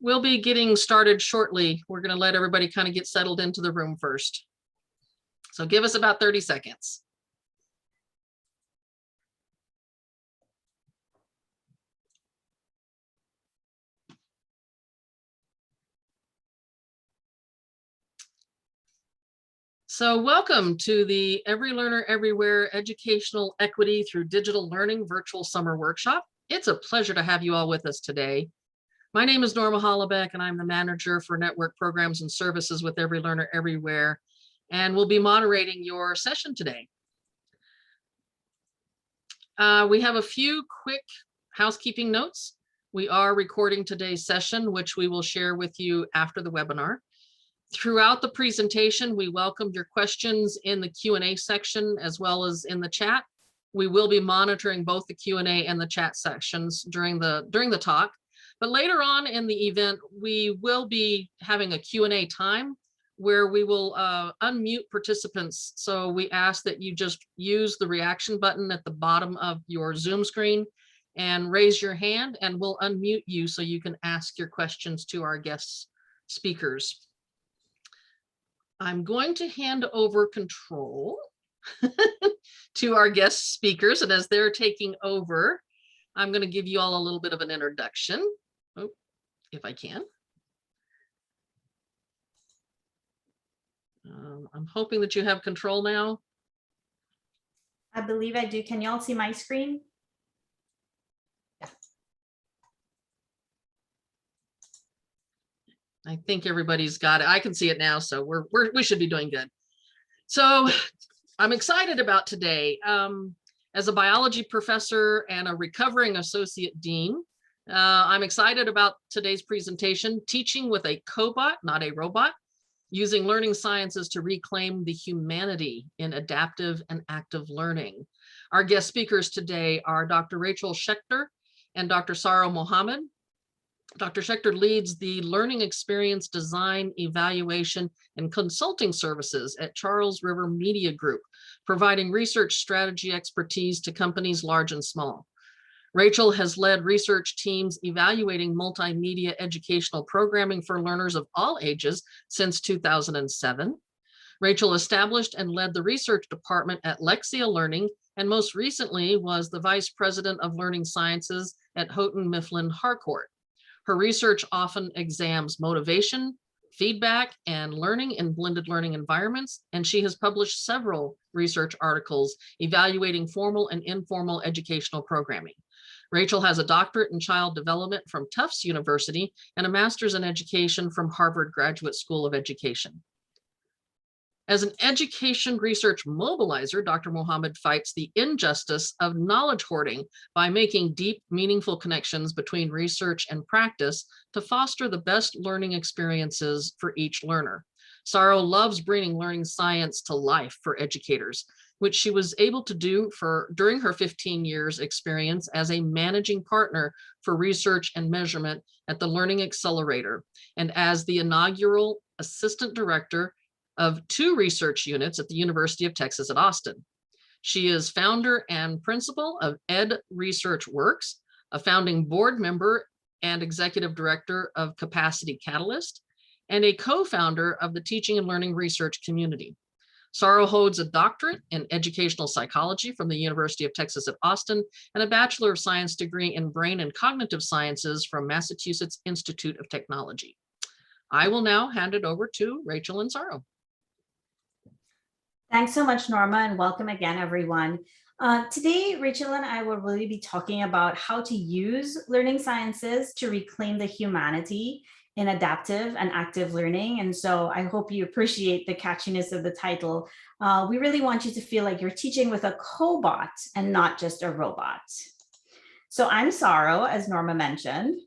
We'll be getting started shortly. We're going to let everybody kind of get settled into the room first. So give us about 30 seconds. So welcome to the Every Learner Everywhere Educational Equity Through Digital Learning Virtual Summer Workshop. It's a pleasure to have you all with us today. My name is Norma Hollabeck, and I'm the manager for network programs and services with Every Learner Everywhere, and we'll be moderating your session today. We have a few quick housekeeping notes. We are recording today's session, which we will share with you after the webinar. Throughout the presentation, we welcome your questions in the Q&A section as well as in the chat. We will be monitoring both the Q&A and the chat sections during the talk. But later on in the event, we will be having a Q&A time where we will unmute participants. So we ask that you just use the reaction button at the bottom of your Zoom screen and raise your hand, and we'll unmute you so you can ask your questions to our guest speakers. I'm going to hand over control to our guest speakers, and as they're taking over, I'm going to give you all a little bit of an introduction. Oh, if I can. I'm hoping that you have control now. I believe I do. Can you all see my screen? Yeah. I think everybody's got it. I can see it now, so we should be doing good. So I'm excited about today. As a biology professor and a recovering associate dean, I'm excited about today's presentation, Teaching with a Cobot, Not a Robot, Using Learning Sciences to Reclaim the Humanity in Adaptive and Active Learning. Our guest speakers today are Dr. Rachel Schechter and Dr. Saro Mohammed. Dr. Schechter leads the Learning Experience Design, Evaluation, and Consulting Services at Charles River Media Group, providing research strategy expertise to companies large and small. Rachel has led research teams evaluating multimedia educational programming for learners of all ages since 2007. Rachel established and led the research department at Lexia Learning, and most recently was the Vice President of Learning Sciences at Houghton Mifflin Harcourt. Her research often examines motivation, feedback, and learning in blended learning environments, and she has published several research articles evaluating formal and informal educational programming. Rachel has a doctorate in child development from Tufts University and a master's in education from Harvard Graduate School of Education. As an education research mobilizer, Dr. Mohammed fights the injustice of knowledge hoarding by making deep, meaningful connections between research and practice to foster the best learning experiences for each learner. Saro loves bringing learning science to life for educators, which she was able to do during her 15 years experience as a managing partner for research and measurement at the Learning Accelerator and as the inaugural assistant director of 2 research units at the University of Texas at Austin. She is founder and principal of Ed Research Works, a founding board member and executive director of Capacity Catalyst, and a co-founder of the Teaching and Learning Research Community. Saro holds a doctorate in educational psychology from the University of Texas at Austin and a Bachelor of Science degree in brain and cognitive sciences from Massachusetts Institute of Technology. I will now hand it over to Rachel and Saro. Thanks so much, Norma, and welcome again, everyone. Today, Rachel and I will really be talking about how to use learning sciences to reclaim the humanity in adaptive and active learning. And so I hope you appreciate the catchiness of the title. We really want you to feel like you're teaching with a cobot and not just a robot. So I'm Saro, as Norma mentioned.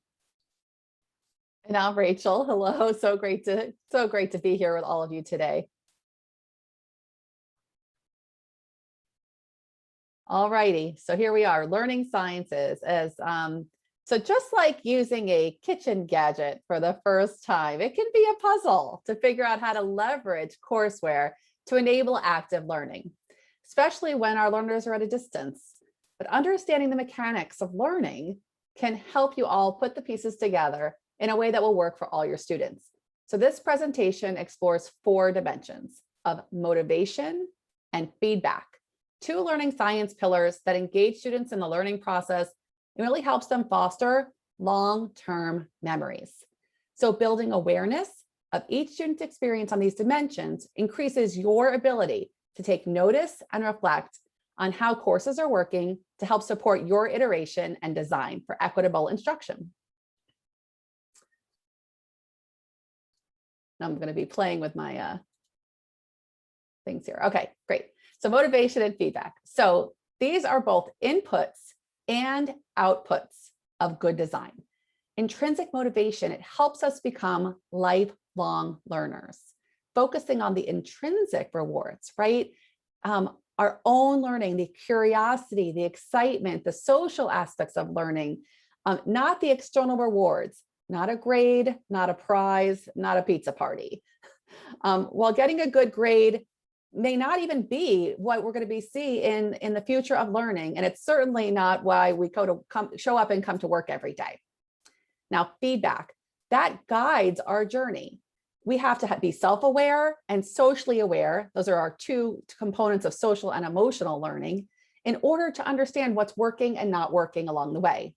And I'm Rachel. Hello, so great to be here with all of you today. All righty, so here we are, learning sciences. So just like using a kitchen gadget for the first time, it can be a puzzle to figure out how to leverage courseware to enable active learning, especially when our learners are at a distance. But understanding the mechanics of learning can help you all put the pieces together in a way that will work for all your students. So this presentation explores 4 dimensions of motivation and feedback, 2 learning science pillars that engage students in the learning process and really helps them foster long-term memories. So building awareness of each student's experience on these dimensions increases your ability to take notice and reflect on how courses are working to help support your iteration and design for equitable instruction. I'm going to be playing with my things here. Okay, great. So motivation and feedback. So these are both inputs and outputs of good design. Intrinsic motivation, it helps us become lifelong learners, focusing on the intrinsic rewards, right? Our own learning, the curiosity, the excitement, the social aspects of learning, not the external rewards, not a grade, not a prize, not a pizza party. While getting a good grade may not even be what we're going to be seeing in the future of learning. And it's certainly not why we show up and come to work every day. Now, feedback, that guides our journey. We have to be self-aware and socially aware. Those are our 2 components of social and emotional learning in order to understand what's working and not working along the way.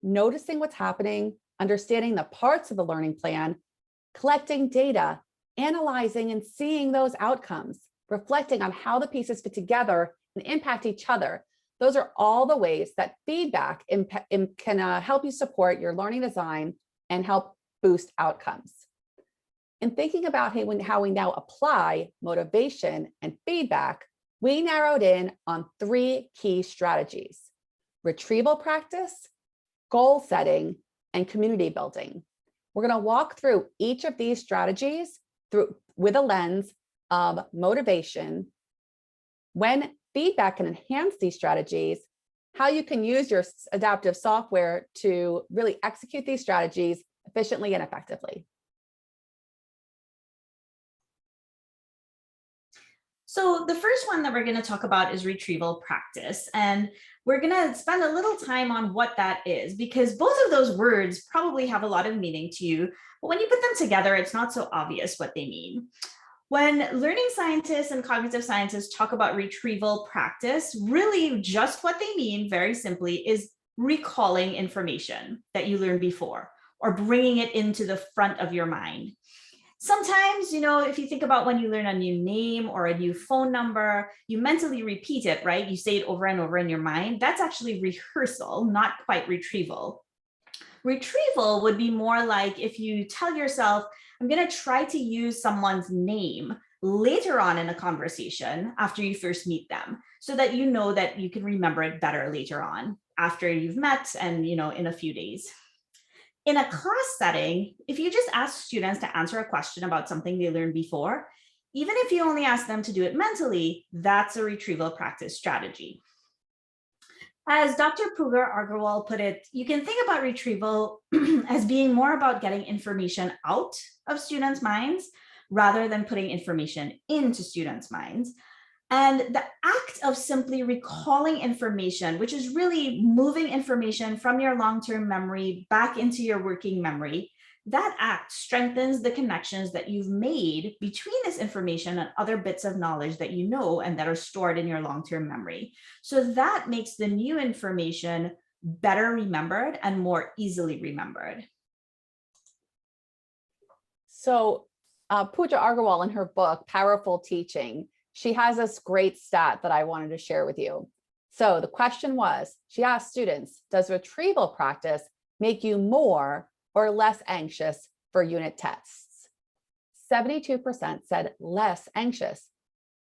Noticing what's happening, understanding the parts of the learning plan, collecting data, analyzing and seeing those outcomes, reflecting on how the pieces fit together and impact each other. Those are all the ways that feedback can help you support your learning design and help boost outcomes. In thinking about how we now apply motivation and feedback, we narrowed in on 3 key strategies: retrieval practice, goal setting, and community building. We're going to walk through each of these strategies with a lens of motivation, when feedback can enhance these strategies, how you can use your adaptive software to really execute these strategies efficiently and effectively. So the first one that we're going to talk about is retrieval practice. And we're going to spend a little time on what that is, because both of those words probably have a lot of meaning to you. But when you put them together, it's not so obvious what they mean. When learning scientists and cognitive scientists talk about retrieval practice, really just what they mean, very simply, is recalling information that you learned before or bringing it into the front of your mind. Sometimes, if you think about when you learn a new name or a new phone number, you mentally repeat it, right? You say it over and over in your mind. That's actually rehearsal, not quite retrieval. Retrieval would be more like if you tell yourself, I'm going to try to use someone's name later on in a conversation after you first meet them, so that you know that you can remember it better later on after you've met and, in a few days. In a class setting, if you just ask students to answer a question about something they learned before, even if you only ask them to do it mentally, that's a retrieval practice strategy. As Dr. Pugar Agarwal put it, you can think about retrieval as being more about getting information out of students' minds rather than putting information into students' minds. And the act of simply recalling information, which is really moving information from your long-term memory back into your working memory, that act strengthens the connections that you've made between this information and other bits of knowledge that you know and that are stored in your long-term memory. So that makes the new information better remembered and more easily remembered. So Pooja Agarwal, in her book, Powerful Teaching, she has this great stat that I wanted to share with you. So the question was, she asked students, does retrieval practice make you more or less anxious for unit tests? 72% said less anxious.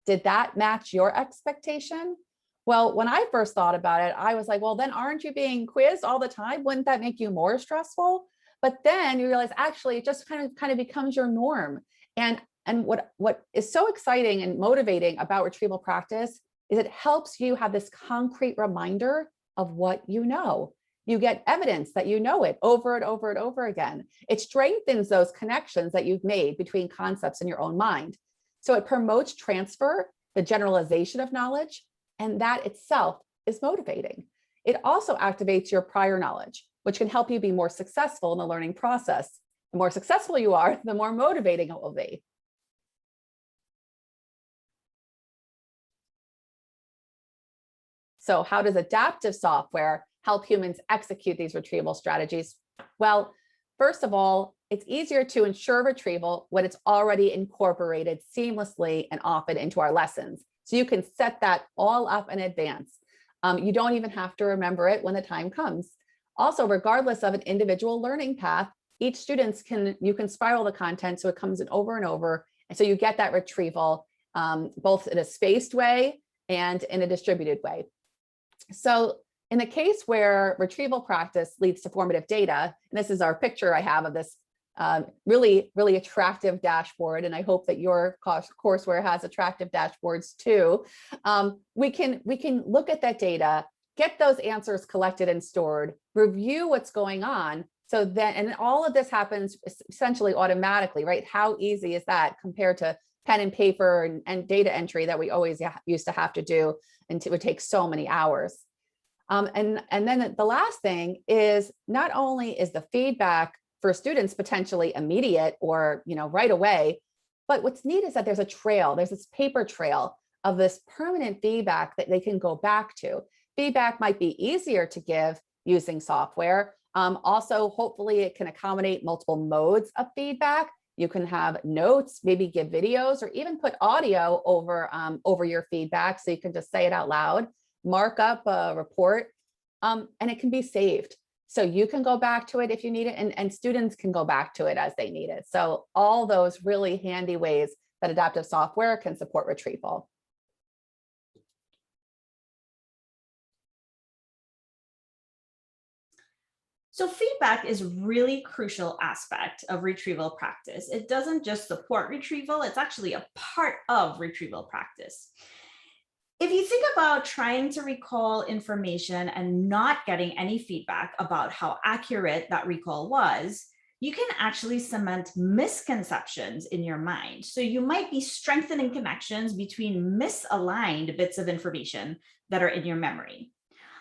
Did that match your expectation? Well, when I first thought about it, I was like, well, then aren't you being quizzed all the time? Wouldn't that make you more stressful? But then you realize actually it just kind of becomes your norm. And what is so exciting and motivating about retrieval practice is it helps you have this concrete reminder of what you know. You get evidence that you know it over and over and over again. It strengthens those connections that you've made between concepts in your own mind. So it promotes transfer, the generalization of knowledge, and that itself is motivating. It also activates your prior knowledge, which can help you be more successful in the learning process. The more successful you are, the more motivating it will be. So how does adaptive software help humans execute these retrieval strategies? Well, first of all, it's easier to ensure retrieval when it's already incorporated seamlessly and often into our lessons. So you can set that all up in advance. You don't even have to remember it when the time comes. Also, regardless of an individual learning path, each student you can spiral the content so it comes in over and over. And so you get that retrieval both in a spaced way and in a distributed way. So in the case where retrieval practice leads to formative data, and this is our picture I have of this really attractive dashboard, and I hope that your courseware has attractive dashboards too. We can look at that data, get those answers collected and stored, review what's going on. So then, and all of this happens essentially automatically, right? How easy is that compared to pen and paper and data entry that we always used to have to do, and it would take so many hours. And then the last thing is, not only is the feedback for students potentially immediate or right away, but what's neat is that there's a trail, there's this paper trail of this permanent feedback that they can go back to. Feedback might be easier to give using software. Also, hopefully it can accommodate multiple modes of feedback. You can have notes, maybe give videos, or even put audio over your feedback, so you can just say it out loud, mark up a report, and it can be saved. So you can go back to it if you need it, and students can go back to it as they need it. So all those really handy ways that adaptive software can support retrieval. So feedback is really crucial aspect of retrieval practice. It doesn't just support retrieval, it's actually a part of retrieval practice. If you think about trying to recall information and not getting any feedback about how accurate that recall was, you can actually cement misconceptions in your mind. So you might be strengthening connections between misaligned bits of information that are in your memory.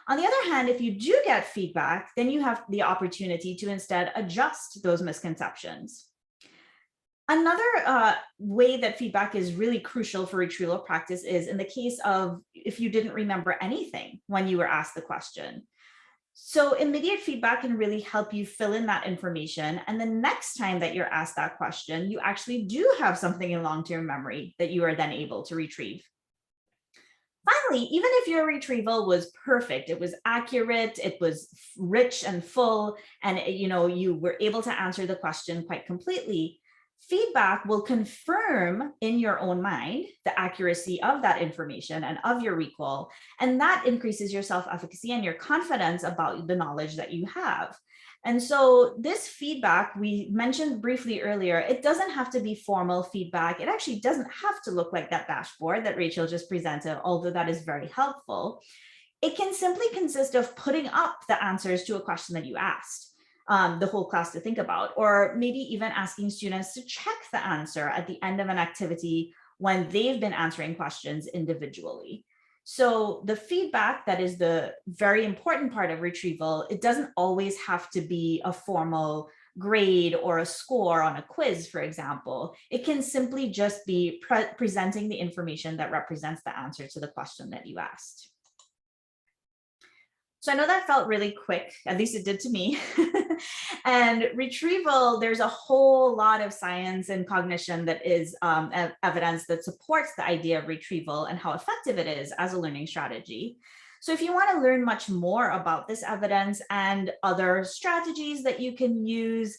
On the other hand, if you do get feedback, then you have the opportunity to instead adjust those misconceptions. Another way that feedback is really crucial for retrieval practice is in the case of if you didn't remember anything when you were asked the question. So immediate feedback can really help you fill in that information. And the next time that you're asked that question, you actually do have something in long-term memory that you are then able to retrieve. Finally, even if your retrieval was perfect, it was accurate, it was rich and full, and you were able to answer the question quite completely, feedback will confirm in your own mind the accuracy of that information and of your recall, and that increases your self-efficacy and your confidence about the knowledge that you have. And so this feedback we mentioned briefly earlier, it doesn't have to be formal feedback. It actually doesn't have to look like that dashboard that Rachel just presented, although that is very helpful. It can simply consist of putting up the answers to a question that you asked the whole class to think about, or maybe even asking students to check the answer at the end of an activity when they've been answering questions individually. So the feedback that is the very important part of retrieval, it doesn't always have to be a formal grade or a score on a quiz, for example. It can simply just be presenting the information that represents the answer to the question that you asked. So I know that felt really quick, at least it did to me. And retrieval, there's a whole lot of science and cognition that is evidence that supports the idea of retrieval and how effective it is as a learning strategy. So if you want to learn much more about this evidence and other strategies that you can use,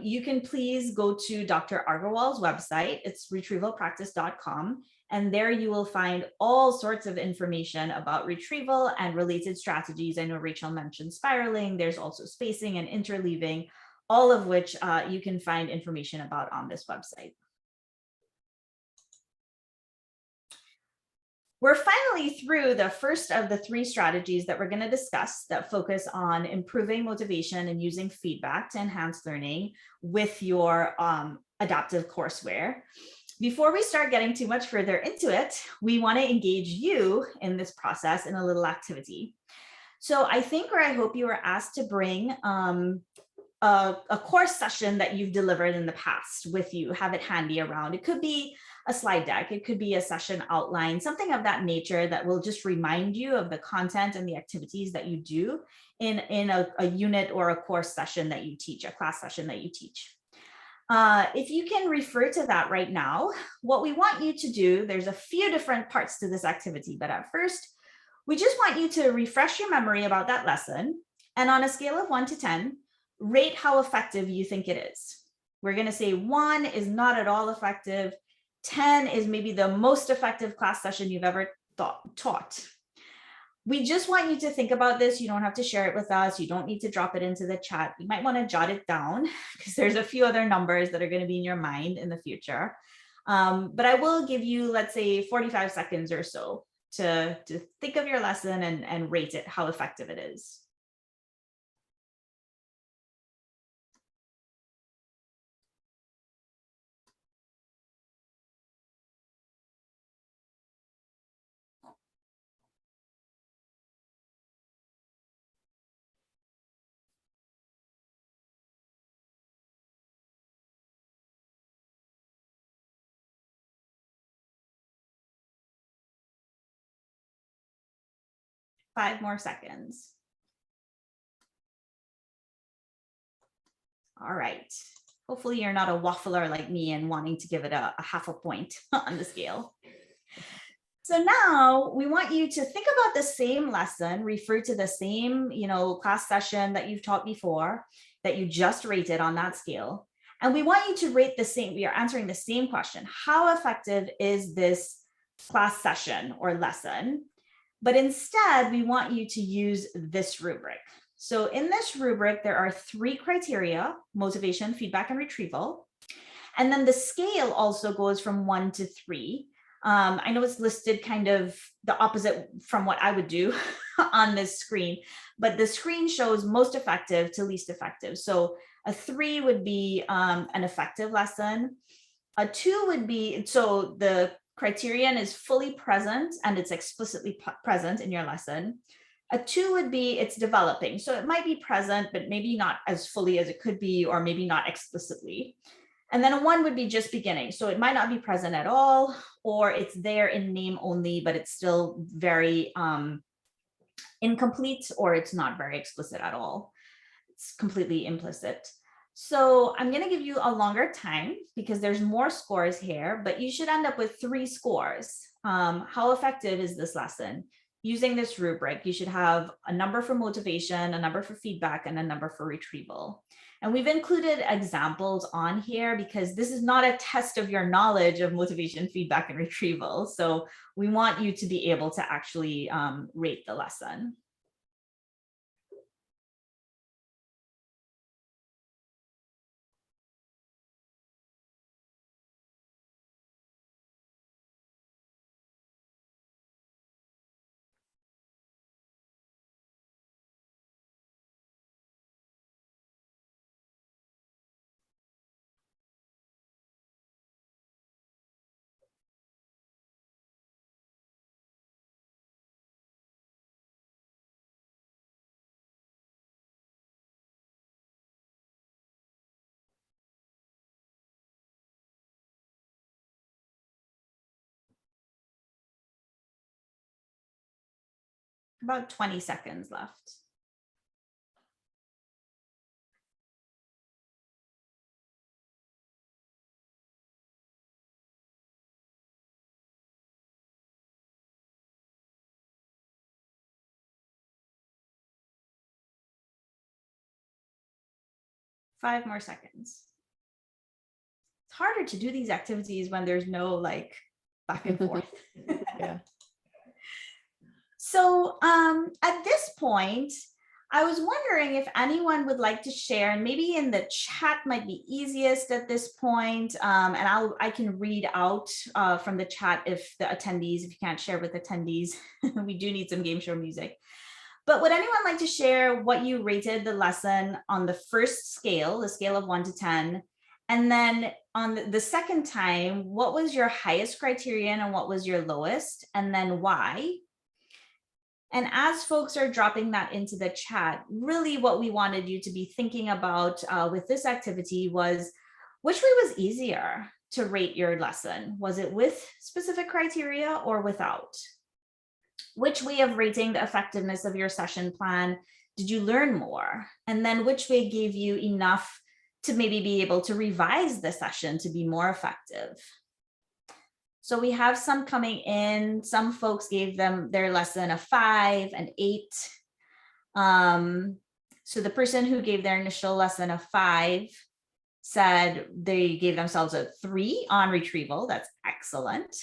you can please go to Dr. Agarwal's website. It's retrievalpractice.com. And there you will find all sorts of information about retrieval and related strategies. I know Rachel mentioned spiraling. There's also spacing and interleaving, all of which you can find information about on this website. We're finally through the first of the 3 strategies that we're going to discuss that focus on improving motivation and using feedback to enhance learning with your adaptive courseware. Before we start getting too much further into it, we want to engage you in this process in a little activity. So I think, or I hope you were asked to bring a course session that you've delivered in the past with you, have it handy around. It could be a slide deck, it could be a session outline, something of that nature that will just remind you of the content and the activities that you do in a unit or a course session that you teach, a class session that you teach. If you can refer to that right now, what we want you to do, there's a few different parts to this activity, but at first, we just want you to refresh your memory about that lesson. And on a scale of 1 to 10, rate how effective you think it is. We're going to say 1 is not at all effective. 10 is maybe the most effective class session you've ever taught. We just want you to think about this. You don't have to share it with us. You don't need to drop it into the chat. You might want to jot it down because there's a few other numbers that are going to be in your mind in the future. But I will give you, let's say, 45 seconds or so to think of your lesson and rate it, how effective it is. Five more seconds. All right. Hopefully you're not a waffler like me and wanting to give it a half a point on the scale. So now we want you to think about the same lesson, refer to the same, class session that you've taught before, that you just rated on that scale. And we want you to rate the same. We are answering the same question. How effective is this class session or lesson? But instead, we want you to use this rubric. So in this rubric, there are 3 criteria: motivation, feedback, and retrieval. And then the scale also goes from 1 to 3. I know it's listed kind of the opposite from what I would do on this screen, but the screen shows most effective to least effective. So a 3 would be an effective lesson. A 2 would be, so the criterion is fully present and it's explicitly present in your lesson. A 2 would be it's developing. So it might be present, but maybe not as fully as it could be, or maybe not explicitly. And then a 1 would be just beginning. So it might not be present at all, or it's there in name only, but it's still very incomplete, or it's not very explicit at all. It's completely implicit. So I'm going to give you a longer time because there's more scores here, but you should end up with 3 scores. How effective is this lesson? Using this rubric, you should have a number for motivation, a number for feedback, and a number for retrieval. And we've included examples on here because this is not a test of your knowledge of motivation, feedback, and retrieval. So we want you to be able to actually rate the lesson. About 20 seconds left. Five more seconds. It's harder to do these activities when there's no back and forth. Yeah. So at this point, I was wondering if anyone would like to share, and maybe in the chat might be easiest at this point. And I can read out from the chat if the attendees, if you can't share with attendees, we do need some game show music. But would anyone like to share what you rated the lesson on the first scale, the scale of 1 to 10? And then on the second time, what was your highest criterion and what was your lowest? And then why? And as folks are dropping that into the chat, really what we wanted you to be thinking about with this activity was, which way was easier to rate your lesson? Was it with specific criteria or without? Which way of rating the effectiveness of your session plan did you learn more? And then which way gave you enough to maybe be able to revise the session to be more effective? So we have some coming in. Some folks gave them their lesson a 5, an 8. So the person who gave their initial lesson a 5 said they gave themselves a 3 on retrieval. That's excellent.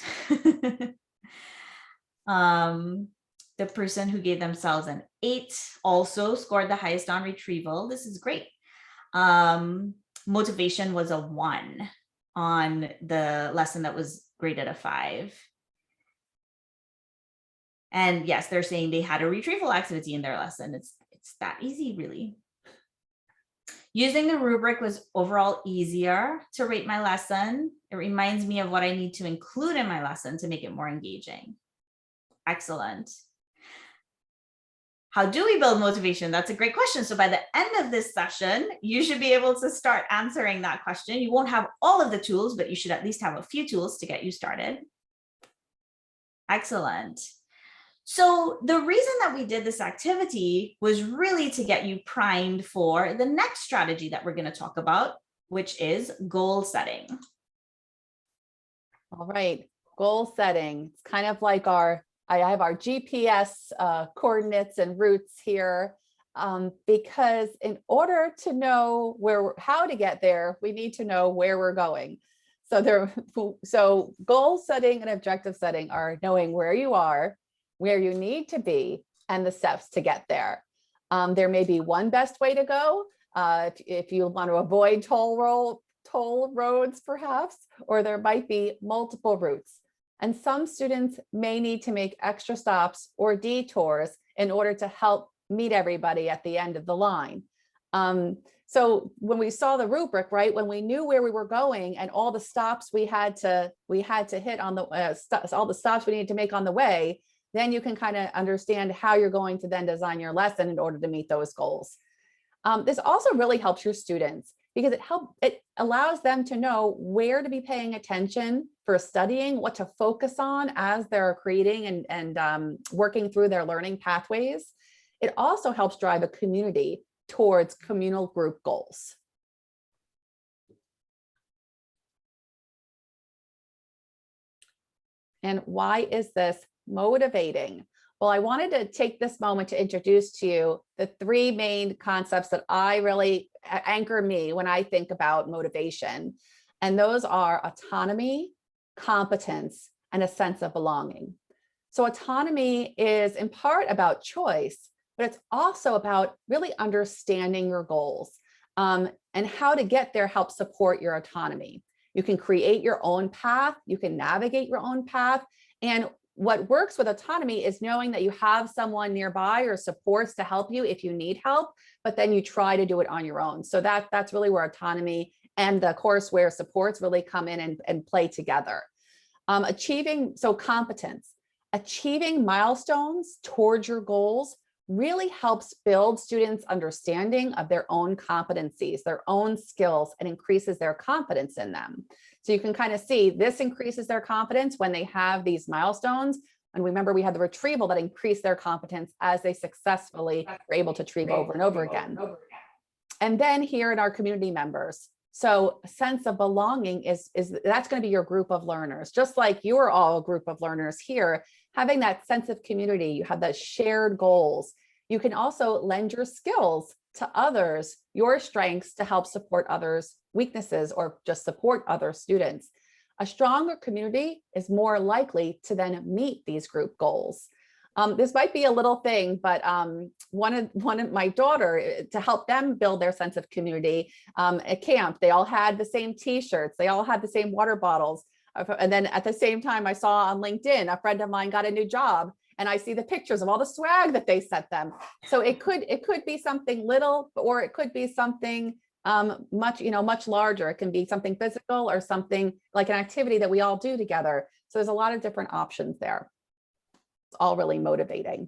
The person who gave themselves an 8 also scored the highest on retrieval. This is great. Motivation was a 1 on the lesson that was graded a 5. And yes, they're saying they had a retrieval activity in their lesson. It's that easy, really. Using the rubric was overall easier to rate my lesson. It reminds me of what I need to include in my lesson to make it more engaging. Excellent. How do we build motivation? That's a great question. So by the end of this session, you should be able to start answering that question. You won't have all of the tools, but you should at least have a few tools to get you started. Excellent. So the reason that we did this activity was really to get you primed for the next strategy that we're going to talk about, which is goal setting. All right, goal setting. It's kind of like I have our GPS coordinates and routes here, because in order to know how to get there, we need to know where we're going. So goal setting and objective setting are knowing where you are, where you need to be, and the steps to get there. There may be one best way to go if you want to avoid toll roads, perhaps, or there might be multiple routes. And some students may need to make extra stops or detours in order to help meet everybody at the end of the line. So when we saw the rubric, right, when we knew where we were going and all the stops we had to hit on the all the stops we needed to make on the way, then you can kind of understand how you're going to then design your lesson in order to meet those goals. This also really helps your students because it allows them to know where to be paying attention for studying, what to focus on as they're creating and working through their learning pathways. It also helps drive a community towards communal group goals. And why is this motivating? Well, I wanted to take this moment to introduce to you the 3 main concepts that I really anchor me when I think about motivation. And those are autonomy, competence, and a sense of belonging. So autonomy is in part about choice, but it's also about really understanding your goals, and how to get there helps support your autonomy. You can create your own path, you can navigate your own path, and what works with autonomy is knowing that you have someone nearby or supports to help you if you need help, but then you try to do it on your own. So that's really where autonomy and the courseware supports really come in and play together. Competence. Achieving milestones towards your goals really helps build students' understanding of their own competencies, their own skills, and increases their confidence in them. So you can kind of see this increases their confidence when they have these milestones. And remember, we had the retrieval that increased their competence as they successfully were able to retrieve over and over again. And then here in our community members. So a sense of belonging that's going to be your group of learners, just like you're all a group of learners here, having that sense of community, you have that shared goals. You can also lend your skills to others, your strengths to help support others' weaknesses or just support other students. A stronger community is more likely to then meet these group goals. This might be a little thing, but one of my daughter, to help them build their sense of community at camp, they all had the same t-shirts, they all had the same water bottles. And then at the same time, I saw on LinkedIn, a friend of mine got a new job and I see the pictures of all the swag that they sent them. So it could be something little, or it could be something much larger. It can be something physical or something like an activity that we all do together. So there's a lot of different options there. It's all really motivating.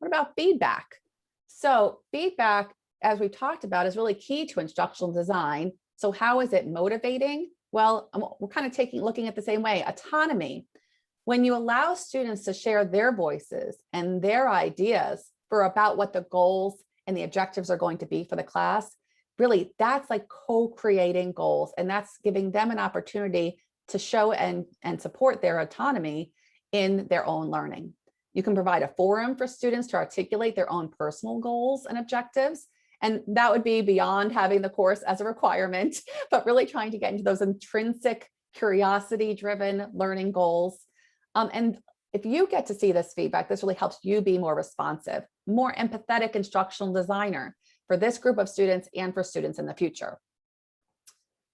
What about feedback? So feedback, as we've talked about, is really key to instructional design. So how is it motivating? Well, we're kind of looking at the same way. Autonomy. When you allow students to share their voices and their ideas for about what the goals and the objectives are going to be for the class, really, that's like co-creating goals, and that's giving them an opportunity to show and support their autonomy in their own learning. You can provide a forum for students to articulate their own personal goals and objectives. And that would be beyond having the course as a requirement, but really trying to get into those intrinsic curiosity-driven learning goals. And if you get to see this feedback, this really helps you be more responsive, more empathetic instructional designer for this group of students and for students in the future.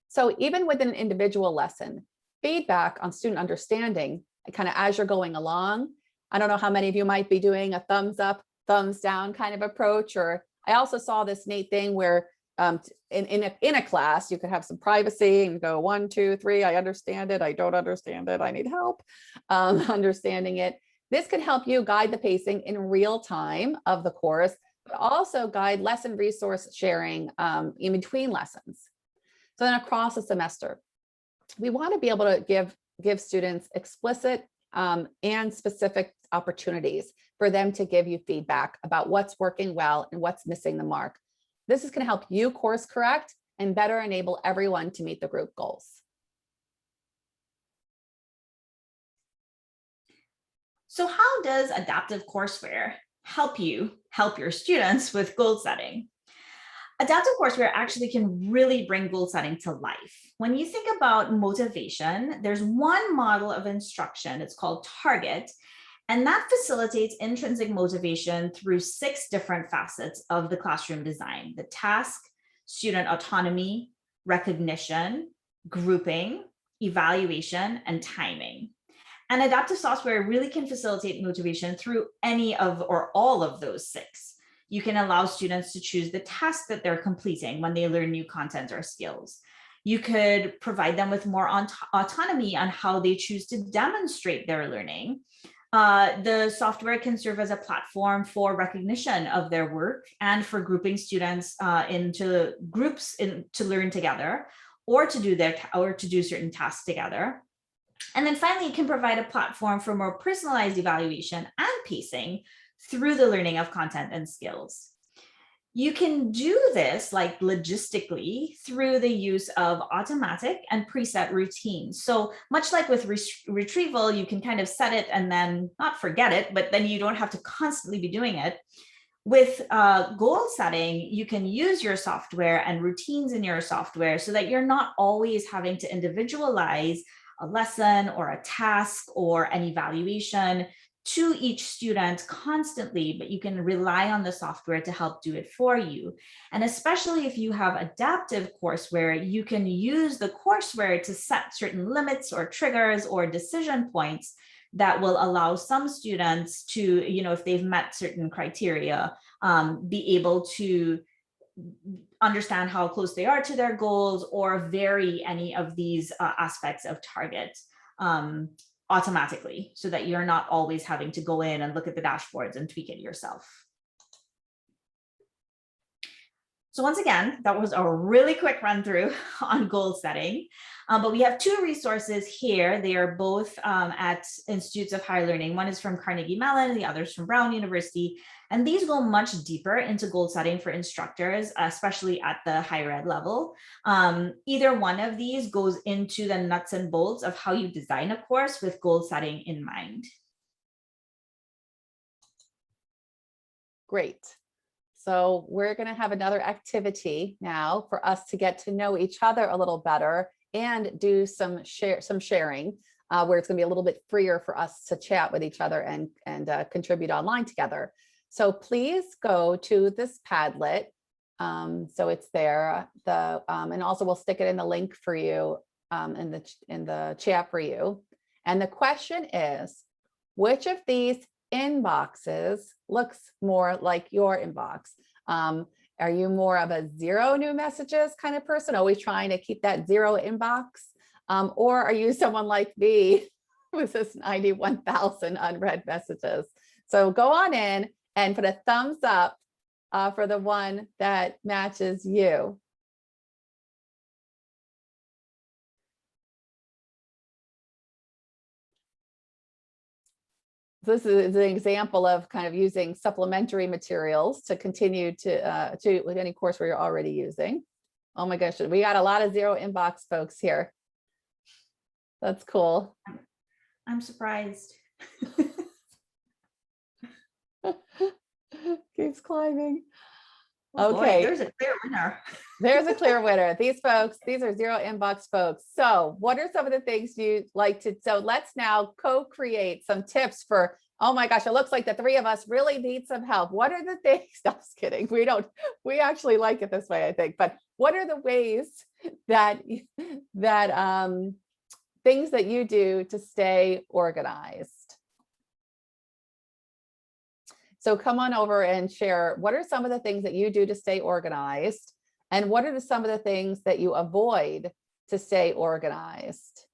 So even with an individual lesson, feedback on student understanding, kind of as you're going along, I don't know how many of you might be doing a thumbs up, thumbs down kind of approach, or I also saw this neat thing where in a class, you could have some privacy and go 1, 2, 3, I understand it, I don't understand it, I need help understanding it. This can help you guide the pacing in real time of the course, but also guide lesson resource sharing in between lessons. So then across the semester, we want to be able to give students explicit and specific opportunities for them to give you feedback about what's working well and what's missing the mark. This is going to help you course correct and better enable everyone to meet the group goals. So how does adaptive courseware help you help your students with goal setting? Adaptive courseware actually can really bring goal setting to life. When you think about motivation, there's one model of instruction, it's called target, and that facilitates intrinsic motivation through 6 different facets of the classroom design: the task, student autonomy, recognition, grouping, evaluation, and timing. And adaptive software really can facilitate motivation through any of or all of those 6. You can allow students to choose the task that they're completing when they learn new content or skills. You could provide them with more autonomy on how they choose to demonstrate their learning. The software can serve as a platform for recognition of their work and for grouping students into groups to learn together, or to do certain tasks together. And then finally, it can provide a platform for more personalized evaluation and pacing through the learning of content and skills. You can do this like logistically through the use of automatic and preset routines. So much like with Retrieval, you can kind of set it and then not forget it, but then you don't have to constantly be doing it. With goal setting, you can use your software and routines in your software so that you're not always having to individualize a lesson or a task or an evaluation to each student constantly, but you can rely on the software to help do it for you. And especially if you have adaptive courseware, you can use the courseware to set certain limits or triggers or decision points that will allow some students to, if they've met certain criteria, be able to understand how close they are to their goals or vary any of these aspects of target automatically, so that you're not always having to go in and look at the dashboards and tweak it yourself. So once again, that was a really quick run through on goal setting, but we have 2 resources here. They are both at Institutes of Higher Learning. One is from Carnegie Mellon, the other is from Brown University. And these go much deeper into goal setting for instructors, especially at the higher ed level. Either one of these goes into the nuts and bolts of how you design a course with goal setting in mind. Great. So we're going to have another activity now for us to get to know each other a little better and do some sharing where it's going to be a little bit freer for us to chat with each other and contribute online together. So please go to this Padlet. So it's there. And also we'll stick it in the link for you in the chat for you. And the question is, which of these inboxes looks more like your inbox? Are you more of a 0 new messages kind of person, always trying to keep that 0 inbox? Or are you someone like me with this 91,000 unread messages? So go on in and put a thumbs up for the one that matches you. This is an example of kind of using supplementary materials to continue to with any course where you're already using. Oh my gosh, we got a lot of zero inbox folks here. That's cool. I'm surprised. Keeps climbing. Oh boy, Okay. there's a clear winner. There's a clear winner. These folks, these are zero inbox folks. So what are some of the things you like to, so let's now co-create some tips for, oh my gosh, it looks like the three of us really need some help. What are the things, no, just kidding. We actually like it this way, I think, but what are the ways that, things that you do to stay organized? So come on over and share, what are some of the things that you do to stay organized? And what are some of the things that you avoid to stay organized?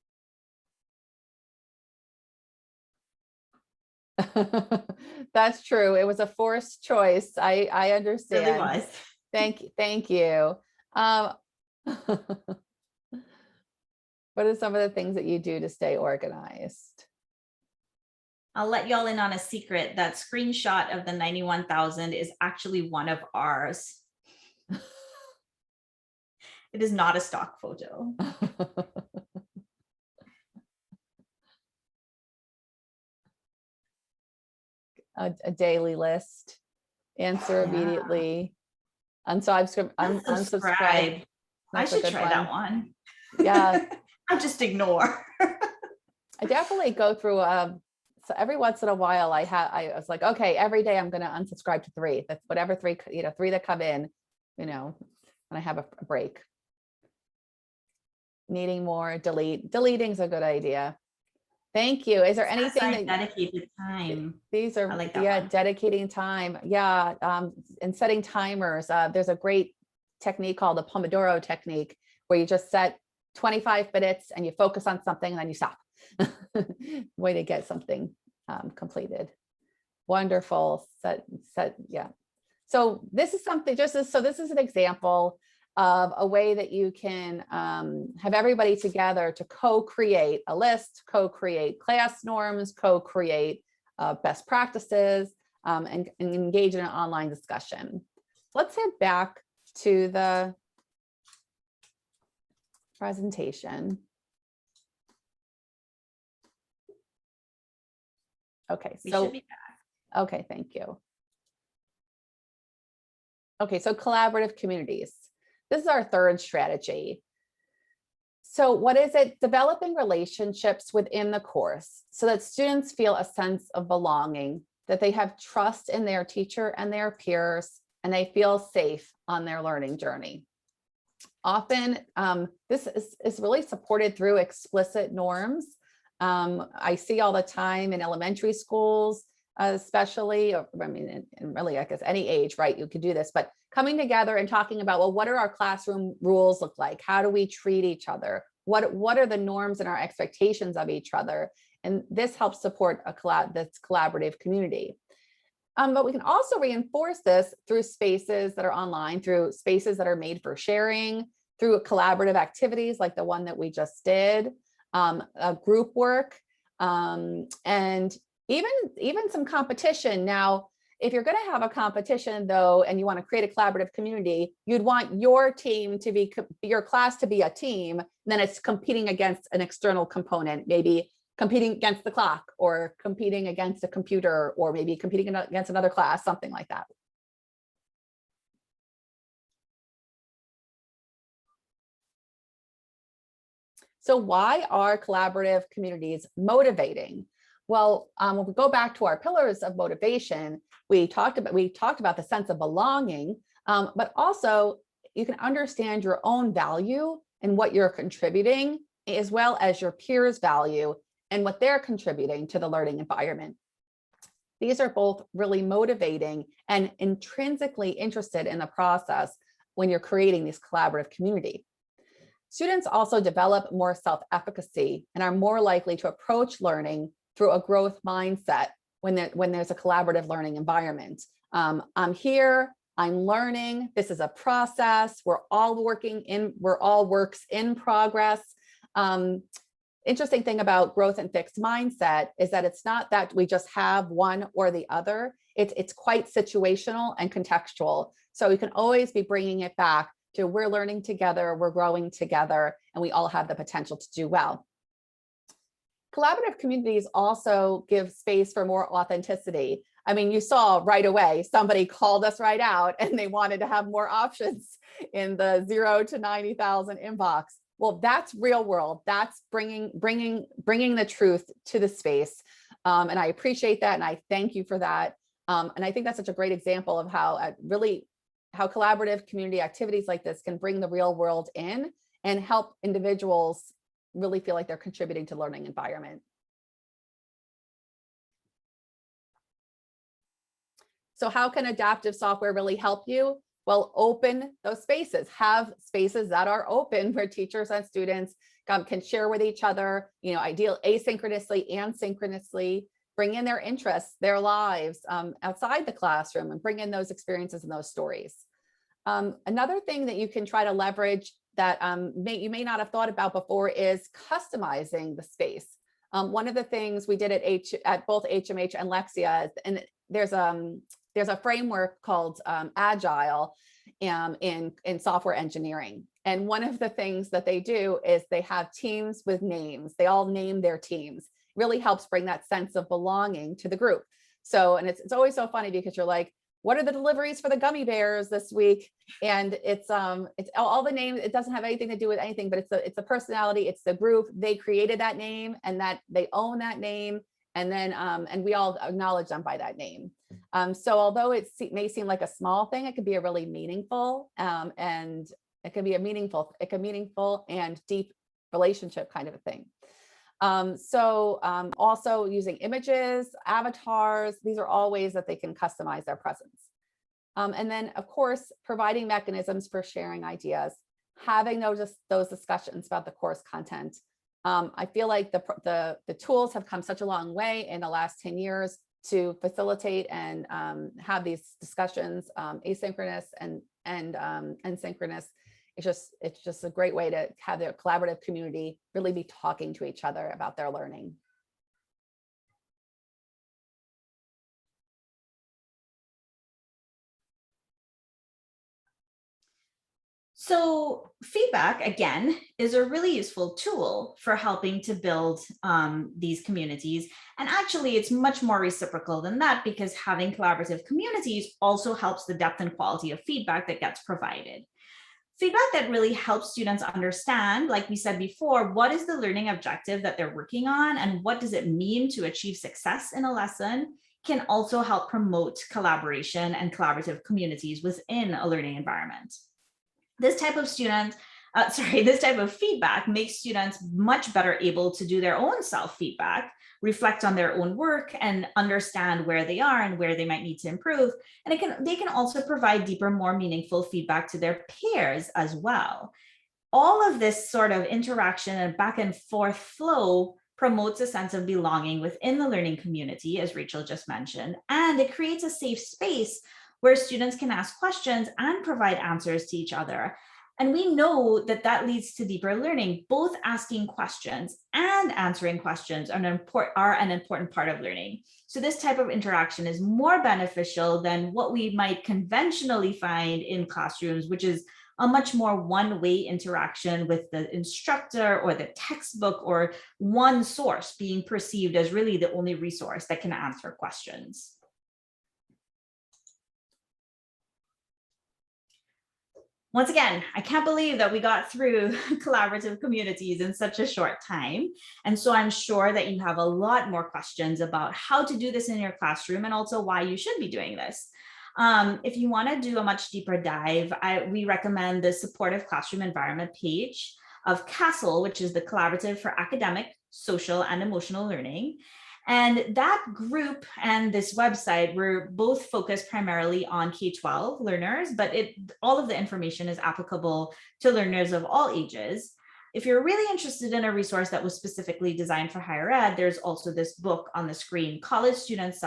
That's true. It was a forced choice. I understand. Really was. Thank you. What are some of the things that you do to stay organized? I'll let y'all in on a secret. That screenshot of the 91,000 is actually one of ours. It is not a stock photo. A daily list, answer immediately, unsubscribe. I should try that one. Yeah. I just ignore. I definitely go through, so every once in a while I was like, okay, every day I'm going to unsubscribe to 3. That's whatever 3, 3 that come in, when I have a break. Needing more, deleting is a good idea. Thank you. Is there anything that dedicated time? These are, I like that one. dedicating time. Yeah. And setting timers. There's a great technique called the Pomodoro technique, where you just set 25 minutes and you focus on something and then you stop. Way to get something completed. Wonderful. Yeah. So this is something so this is an example of a way that you can have everybody together to co-create a list, co-create class norms, co-create best practices, and engage in an online discussion. Let's head back to the presentation. Okay, We so should be back. okay, thank you. Okay, so collaborative communities. This is our third strategy. So what is it? Developing relationships within the course so that students feel a sense of belonging, that they have trust in their teacher and their peers, and they feel safe on their learning journey. Often, this is really supported through explicit norms. I see all the time in elementary schools, especially, or, I mean, and really, I guess any age, right? You could do this, but coming together and talking about, well, what are our classroom rules look like? How do we treat each other? What are the norms and our expectations of each other? And this helps support this collaborative community. But we can also reinforce this through spaces that are online, through spaces that are made for sharing, through collaborative activities like the one that we just did, group work, and even some competition. Now, if you're going to have a competition though, and you want to create a collaborative community, you'd want your team to be, your class to be a team, and then it's competing against an external component, maybe competing against the clock or competing against a computer, or maybe competing against another class, something like that. So why are collaborative communities motivating? Well, when we go back to our pillars of motivation, we talked about the sense of belonging, but also you can understand your own value and what you're contributing, as well as your peers' value and what they're contributing to the learning environment. These are both really motivating and intrinsically interested in the process when you're creating this collaborative community. Students also develop more self-efficacy and are more likely to approach learning through a growth mindset when there's a collaborative learning environment. I'm here, I'm learning, this is a process, we're all works in progress. Interesting thing about growth and fixed mindset is that it's not that we just have one or the other. It's quite situational and contextual. So we can always be bringing it back to we're learning together, we're growing together, and we all have the potential to do well. Collaborative communities also give space for more authenticity. I mean, you saw right away, somebody called us right out and they wanted to have more options in the 0 to 90,000 inbox. Well, that's real world. That's bringing the truth to the space. And I appreciate that. And I thank you for that. And I think that's such a great example of how collaborative community activities like this can bring the real world in and help individuals really feel like they're contributing to learning environment. So how can adaptive software really help you? Well, open those spaces, have spaces that are open where teachers and students can share with each other, ideal asynchronously and synchronously, bring in their interests, their lives outside the classroom, and bring in those experiences and those stories. Another thing that you can try to leverage that you may not have thought about before is customizing the space. One of the things we did at both HMH and Lexia, and there's a framework called Agile in software engineering. And one of the things that they do is they have teams with names. They all name their teams. Really helps bring that sense of belonging to the group. So, and it's always so funny because you're like, what are the deliveries for the gummy bears this week? And it's all the names. It doesn't have anything to do with anything, but it's the personality, it's the group. They created that name and that they own that name. And then, and we all acknowledge them by that name. So although it may seem like a small thing, it can be a really meaningful, and it can be a meaningful and deep relationship kind of a thing. Also using images, avatars, these are all ways that they can customize their presence. And then of course, providing mechanisms for sharing ideas, having those discussions about the course content. I feel like the tools have come such a long way in the last 10 years to facilitate and have these discussions, asynchronous and synchronous. It's just a great way to have their collaborative community really be talking to each other about their learning. So feedback, again, is a really useful tool for helping to build these communities. And actually, it's much more reciprocal than that, because having collaborative communities also helps the depth and quality of feedback that gets provided. Feedback that really helps students understand, like we said before, what is the learning objective that they're working on and what does it mean to achieve success in a lesson, can also help promote collaboration and collaborative communities within a learning environment. This type of feedback makes students much better able to do their own self-feedback, reflect on their own work, and understand where they are and where they might need to improve. And they can also provide deeper, more meaningful feedback to their peers as well. All of this sort of interaction and back and forth flow promotes a sense of belonging within the learning community, as Rachel just mentioned, and it creates a safe space where students can ask questions and provide answers to each other. And we know that that leads to deeper learning. Both asking questions and answering questions are an important part of learning. So this type of interaction is more beneficial than what we might conventionally find in classrooms, which is a much more one-way interaction with the instructor or the textbook, or one source being perceived as really the only resource that can answer questions. Once again, I can't believe that we got through collaborative communities in such a short time. And so I'm sure that you have a lot more questions about how to do this in your classroom and also why you should be doing this. If you want to do a much deeper dive, we recommend the supportive classroom environment page of CASTLE, which is the Collaborative for Academic, Social, and Emotional Learning. And that group and this website were both focused primarily on K-12 learners, but all of the information is applicable to learners of all ages. If you're really interested in a resource that was specifically designed for higher ed, there's also this book on the screen, College Students'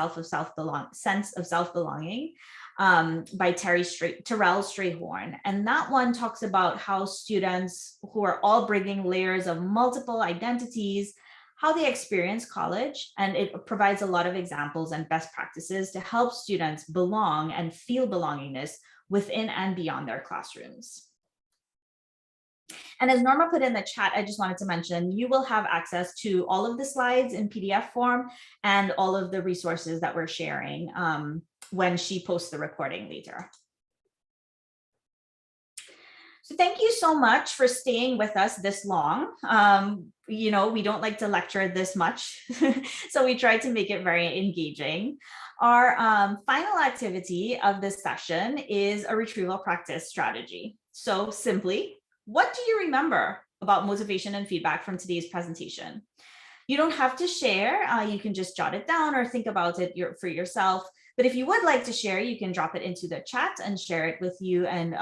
Sense of Self-Belonging, by Terrell Strayhorn. And that one talks about how students who are all bringing layers of multiple identities, how they experience college, and it provides a lot of examples and best practices to help students belong and feel belongingness within and beyond their classrooms. And as Norma put in the chat, I just wanted to mention, you will have access to all of the slides in PDF form and all of the resources that we're sharing when she posts the recording later. So thank you so much for staying with us this long. You know, we don't like to lecture this much, so we try to make it very engaging. Our final activity of this session is a retrieval practice strategy. So simply, what do you remember about motivation and feedback from today's presentation? You don't have to share. You can just jot it down or think about it for yourself. But if you would like to share, you can drop it into the chat and share it with you and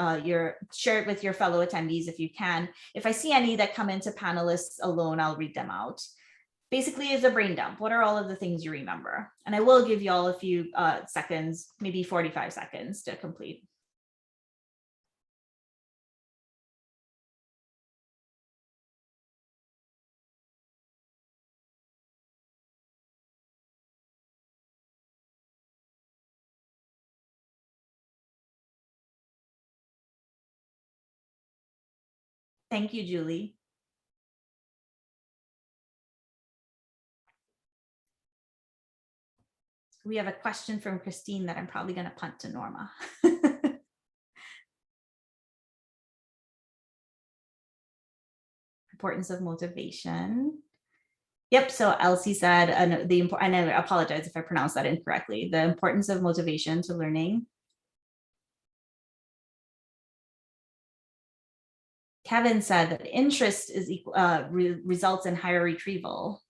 share it with your fellow attendees if you can. If I see any that come into panelists alone, I'll read them out. Basically, it's a brain dump. What are all of the things you remember? And I will give you all a few seconds, maybe 45 seconds to complete. Thank you, Julie. We have a question from Christine that I'm probably going to punt to Norma. Importance of motivation. Yep, so Elsie said, and I apologize if I pronounced that incorrectly, the importance of motivation to learning. Kevin said that interest is results in higher retrieval.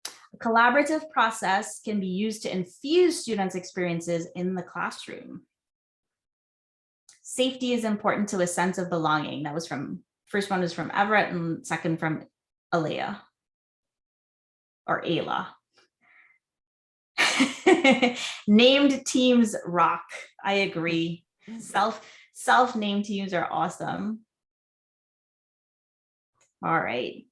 A collaborative process can be used to infuse students' experiences in the classroom. Safety is important to a sense of belonging. That was first one was from Everett and second from Alea or Ayla. Named teams rock. I agree. Self-named teams are awesome. All right.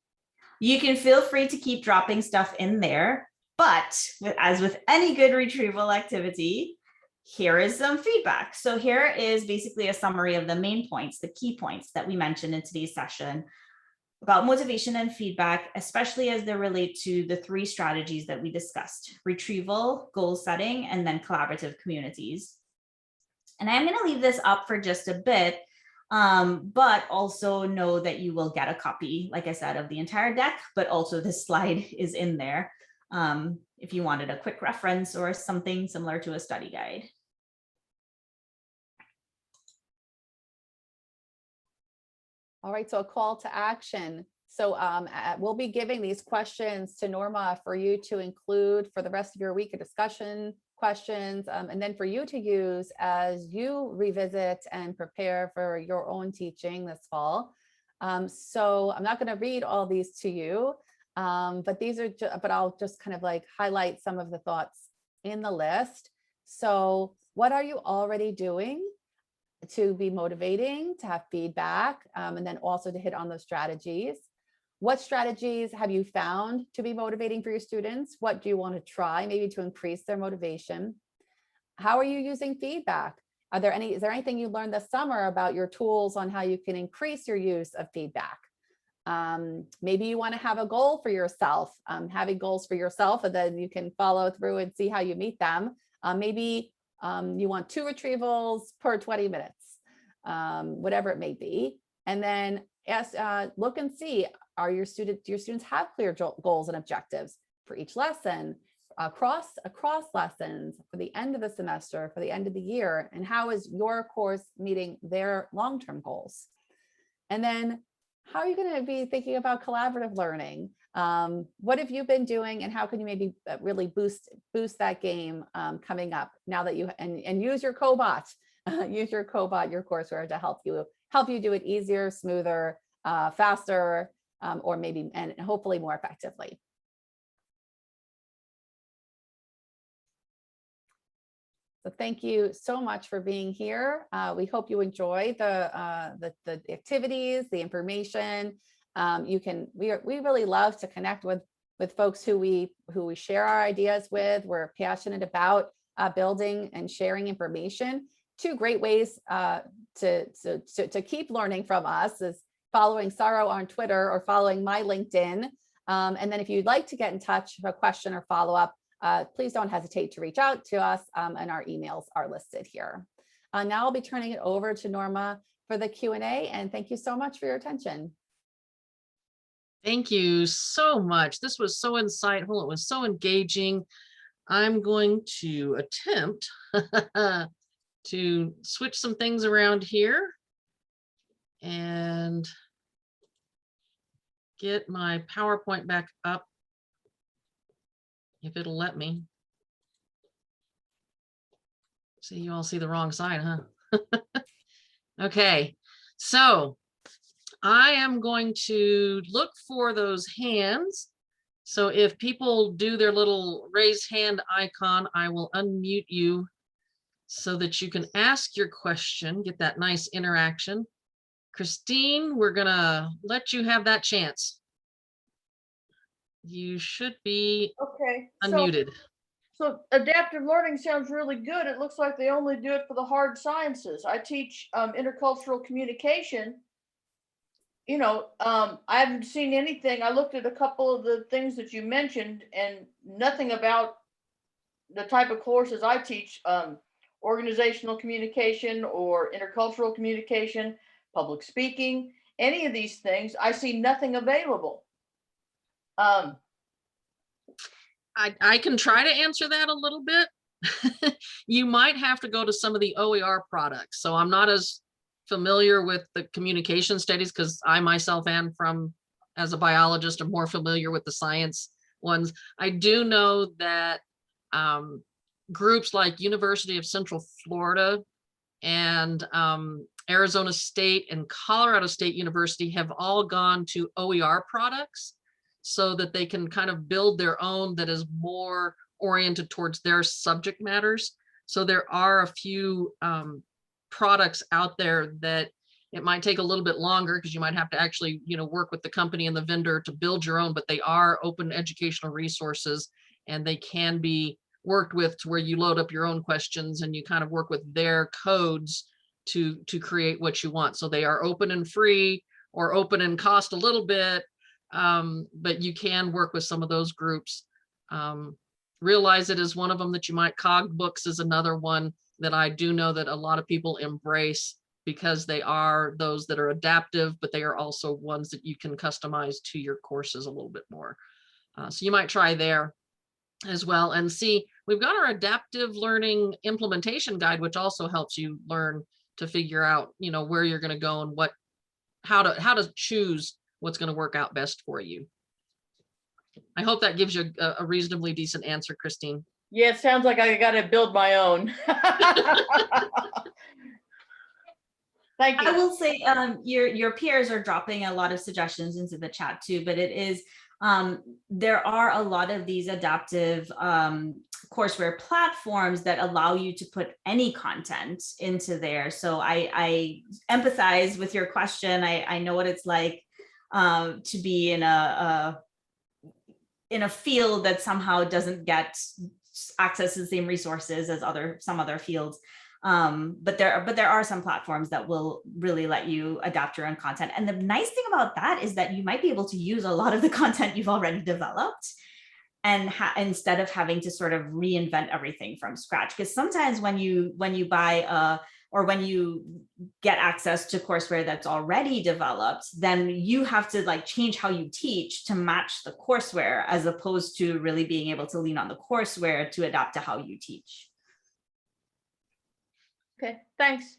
You can feel free to keep dropping stuff in there, but as with any good retrieval activity, here is some feedback. So here is basically a summary of the main points, the key points that we mentioned in today's session about motivation and feedback, especially as they relate to the three strategies that we discussed: retrieval, goal setting, and then collaborative communities. And I'm going to leave this up for just a bit, but also know that you will get a copy, like I said, of the entire deck, but also this slide is in there if you wanted a quick reference or something similar to a study guide. All right, so a call to action. So we'll be giving these questions to Norma for you to include for the rest of your week, a discussion questions, and then for you to use as you revisit and prepare for your own teaching this fall. So I'm not going to read all these to you, but these are, but I'll just kind of like highlight some of the thoughts in the list. So what are you already doing to be motivating, to have feedback, and then also to hit on those strategies? What strategies have you found to be motivating for your students? What do you want to try maybe to increase their motivation? How are you using feedback? Is there anything you learned this summer about your tools on how you can increase your use of feedback? Maybe you want to have a goal for yourself, having goals for yourself, and then you can follow through and see how you meet them. Maybe you want 2 retrievals per 20 minutes, whatever it may be. And then look and see, do your students have clear goals and objectives for each lesson, across lessons, for the end of the semester, for the end of the year, and how is your course meeting their long-term goals? And then how are you going to be thinking about collaborative learning? What have you been doing, and how can you maybe really boost that game coming up now that you and use your Cobot, use your Cobot, your courseware, to help you help you do it easier, smoother, faster, or maybe, and hopefully more effectively. So thank you so much for being here. We hope you enjoy the activities, the information. We really love to connect with folks who we share our ideas with. We're passionate about building and sharing information. Two great ways to keep learning from us is following Saro on Twitter or following my LinkedIn. And then if you'd like to get in touch with a question or follow up, please don't hesitate to reach out to us, and our emails are listed here. Now I'll be turning it over to Norma for the Q&A, and thank you so much for your attention. Thank you so much. This was so insightful. It was so engaging. I'm going to attempt to switch some things around here and get my PowerPoint back up, if it'll let me. See, you all see the wrong side, huh? Okay, so I am going to look for those hands. So if people do their little raise hand icon, I will unmute you so that you can ask your question, get that nice interaction. Christine, we're gonna let you have that chance. You should be unmuted. So adaptive learning sounds really good. It looks like they only do it for the hard sciences. I teach intercultural communication. You know, I haven't seen anything. I looked at a couple of the things that you mentioned and nothing about the type of courses I teach, organizational communication or intercultural communication, public speaking, any of these things. I see nothing available. I can try to answer that a little bit. You might have to go to some of the OER products. So I'm not as familiar with the communication studies because I myself am as a biologist, I'm more familiar with the science ones. I do know that groups like University of Central Florida and Arizona State and Colorado State University have all gone to OER products so that they can kind of build their own that is more oriented towards their subject matters. So there are a few products out there that it might take a little bit longer because you might have to actually, work with the company and the vendor to build your own, but they are open educational resources and they can be worked with to where you load up your own questions and you kind of work with their codes to create what you want. So they are open and free or open and cost a little bit, but you can work with some of those groups. Realize It is one of them that you might. Cog Books is another one that I do know that a lot of people embrace because they are those that are adaptive, but they are also ones that you can customize to your courses a little bit more. So you might try there as well and see. We've got our adaptive learning implementation guide, which also helps you learn to figure out, where you're going to go and how to choose what's going to work out best for you. I hope that gives you a reasonably decent answer, Christine. Yeah, it sounds like I got to build my own. Thank you. I will say your peers are dropping a lot of suggestions into the chat too, but it is there are a lot of these adaptive courseware platforms that allow you to put any content into there. So I empathize with your question. I know what it's like to be in a field that somehow doesn't get access to the same resources as some other fields. But there are some platforms that will really let you adapt your own content. And the nice thing about that is that you might be able to use a lot of the content you've already developed and instead of having to sort of reinvent everything from scratch. Because sometimes when you buy or when you get access to courseware that's already developed, then you have to change how you teach to match the courseware, as opposed to really being able to lean on the courseware to adapt to how you teach. Okay, thanks.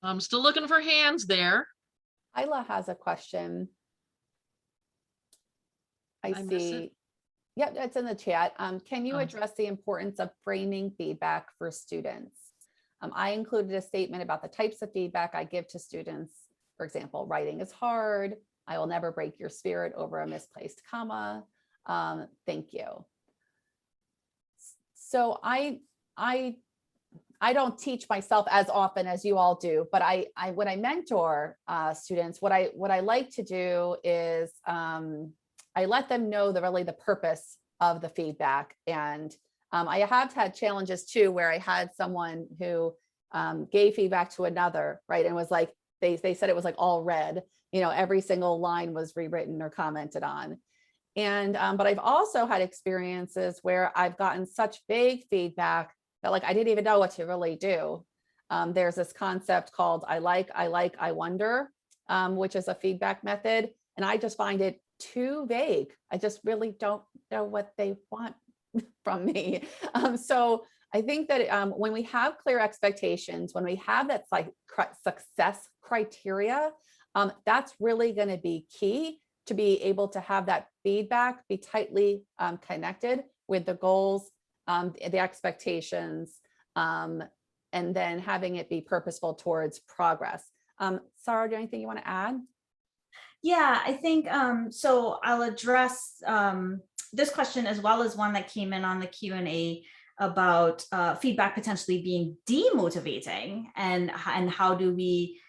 I'm still looking for hands there. Isla has a question. I see. Yep, it's in the chat. Can you address the importance of framing feedback for students? I included a statement about the types of feedback I give to students. For example, writing is hard. I will never break your spirit over a misplaced comma. Thank you. So I don't teach myself as often as you all do, but when I mentor students, what I like to do is I let them know really the purpose of the feedback. And I have had challenges too, where I had someone who gave feedback to another, right? And was like, they said it was like all red, every single line was rewritten or commented on. And, but I've also had experiences where I've gotten such vague feedback that like, I didn't even know what to really do. There's this concept called I like, I wonder, which is a feedback method. And I just find it too vague. I just really don't know what they want from me. So I think that when we have clear expectations, when we have that like success criteria, that's really going to be key to be able to have that feedback be tightly connected with the goals, the expectations, and then having it be purposeful towards progress. Sarah, do you have anything you want to add? Yeah, I think so. I'll address this question as well as one that came in on the Q&A about feedback potentially being demotivating, and how do we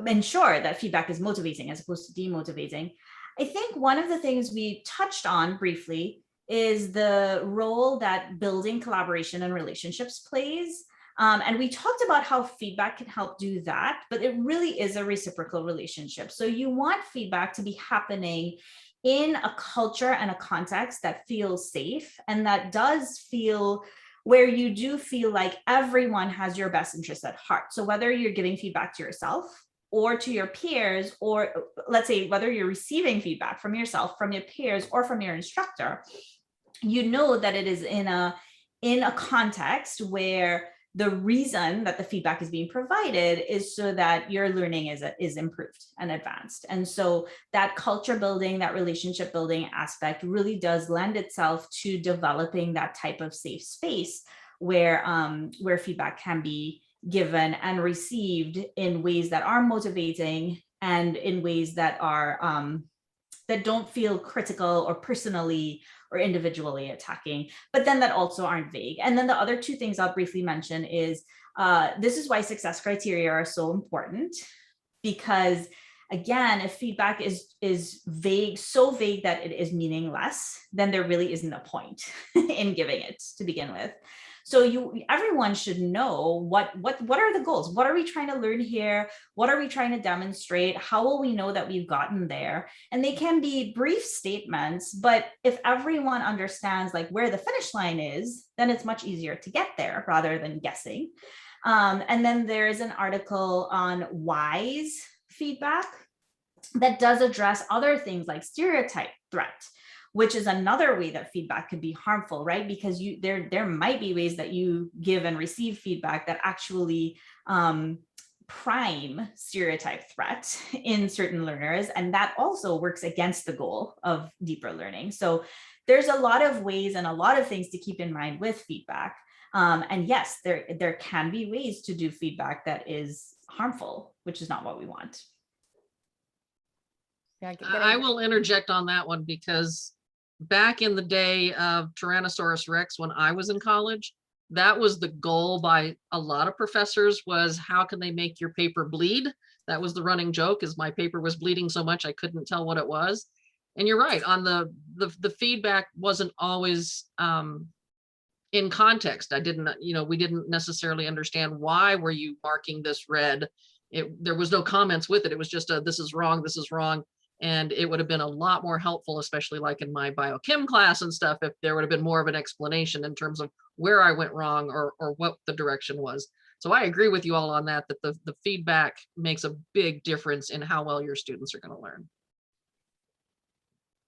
ensure that feedback is motivating as opposed to demotivating. I think one of the things we touched on briefly is the role that building collaboration and relationships plays. And we talked about how feedback can help do that, but it really is a reciprocal relationship. So you want feedback to be happening in a culture and a context that feels safe, and that does feel where you do feel like everyone has your best interest at heart. So whether you're giving feedback to yourself or to your peers, or let's say whether you're receiving feedback from yourself, from your peers, or from your instructor, you know that it is in a context where the reason that the feedback is being provided is so that your learning is improved and advanced. And so that culture building, that relationship building aspect really does lend itself to developing that type of safe space where feedback can be given and received in ways that are motivating and in ways that are that don't feel critical or personally or individually attacking, but then that also aren't vague. And then the other two things I'll briefly mention is this is why success criteria are so important, because again, if feedback is vague, so vague that it is meaningless, then there really isn't a point in giving it to begin with. So everyone should know what are the goals? What are we trying to learn here? What are we trying to demonstrate? How will we know that we've gotten there? And they can be brief statements, but if everyone understands like where the finish line is, then it's much easier to get there rather than guessing. And then there is an article on wise feedback that does address other things like stereotype threat, which is another way that feedback could be harmful, right? Because there might be ways that you give and receive feedback that actually prime stereotype threat in certain learners, and that also works against the goal of deeper learning. So there's a lot of ways and a lot of things to keep in mind with feedback. And yes, there can be ways to do feedback that is harmful, which is not what we want. Yeah, I will interject on that one, because back in the day of Tyrannosaurus Rex, when I was in college, that was the goal by a lot of professors, was how can they make your paper bleed? That was the running joke, is my paper was bleeding so much I couldn't tell what it was. And you're right, on the feedback wasn't always in context. We didn't necessarily understand why were you marking this red. There was no comments with it. It was just this is wrong, this is wrong. And it would have been a lot more helpful, especially like in my biochem class and stuff, if there would have been more of an explanation in terms of where I went wrong or what the direction was. So I agree with you all on that the feedback makes a big difference in how well your students are going to learn.